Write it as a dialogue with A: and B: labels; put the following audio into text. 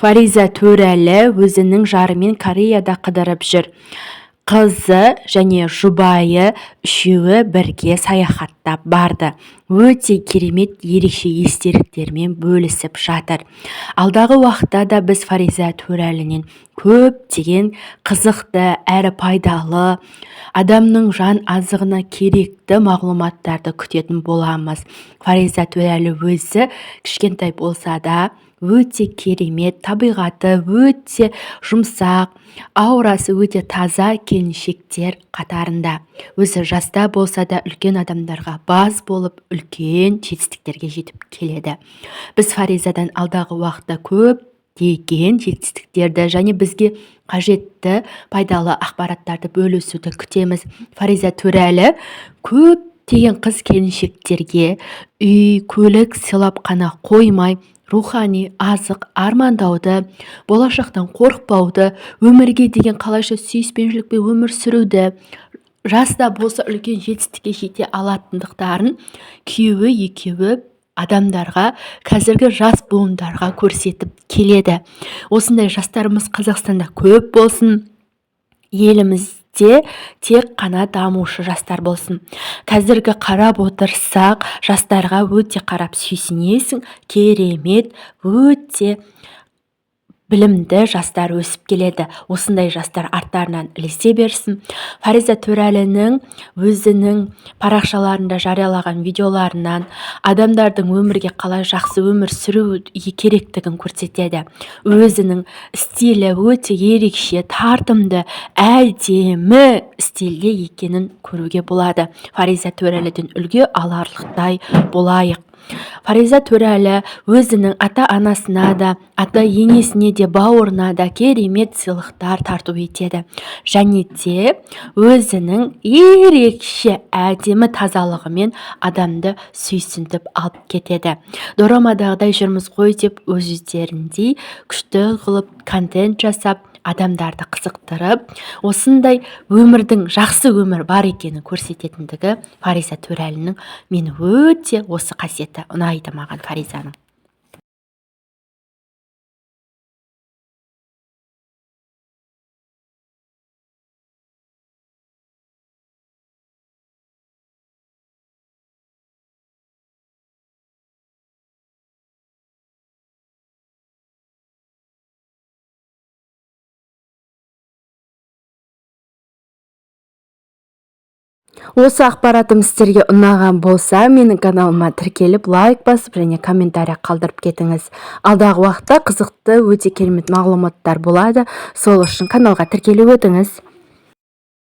A: Фариза Төрәлі өзінің жарымен Кореяда қыдырып жүр. Қызы және жұбайы үшеуі бірге саяхаттап барды. Өте керемет ерекше естеліктермен бөлісіп жатыр. Алдағы уақытта да біз Фариза Төрәлінен көптеген қызықты әрі пайдалы, адамның жан азығына керекті мағлұматтарды күтетін боламыз. Фариза Төрәлі өзі кішкентай болса да өте керемет, табиғаты өте жұмсақ, аурасы өте таза келіншектер қатарында. Өзі жаста болса да үлкен адамдарға баз болып, үлкен жетістіктерге жетіп келеді. Біз Фаризадан алдағы уақытта көптеген жетістіктерді және бізге қажетті пайдалы ақпараттарды бөлісуді күтеміз. Фариза Төрәлі көптеген қыз келіншектерге үй, көлік сыйлап қана қоймай, рухани азық армандауды, болашақтан қорықпауды, өмірге деген қалайша сүйіспеншілікпен өмір сүруді, жаста болса үлкен жетістікке жете алатындықтарын күйеуі екеуі адамдарға, қазіргі жас буындарға көрсетіп келеді. Осындай жастарымыз Қазақстанда көп болсын, елімізде тек қана дамушы жастар болсын. Қазіргі қарап отырсақ, жастарға өте қарап сүйсінесің, керемет, өте білімді жастар өсіп келеді. Осындай жастар арттарынан ілесе берсін. Фариза Төрәлінің өзінің парақшаларында жариялаған видеоларынан адамдардың өмірге қалай жақсы өмір сүру керектігін көрсетеді. Өзінің стилі өте ерекше, тартымды, әдемі стильде екенін көруге болады. Фариза Төрәліден үлгі аларлықтай болайық. Фариза Төрәлі өзінің ата-анасына да, ата-енесіне де, бауырына да керемет сыйлықтар тарту етеді. Және де өзінің ерекше әдемі тазалығымен адамды сүйсінтіп алып кетеді. Дорамадағыдай жүрміз ғой деп өздеріндей күшті қылып контент жасап, адамдарды қызықтырып, осындай өмірдің жақсы өмір бар екенін көрсететіндігі Фариза Төрәлінің мені өте осы қасиеті ұнайды маған Фаризаның. Осы ақпаратым сіздерге ұнаған болса, менің каналыма тіркеліп, лайк басып және комментарий қалдырып кетіңіз. Алдағы уақытта қызықты, өте керемет мағлұматтар болады. Сол үшін каналға тіркеліп өтіңіз.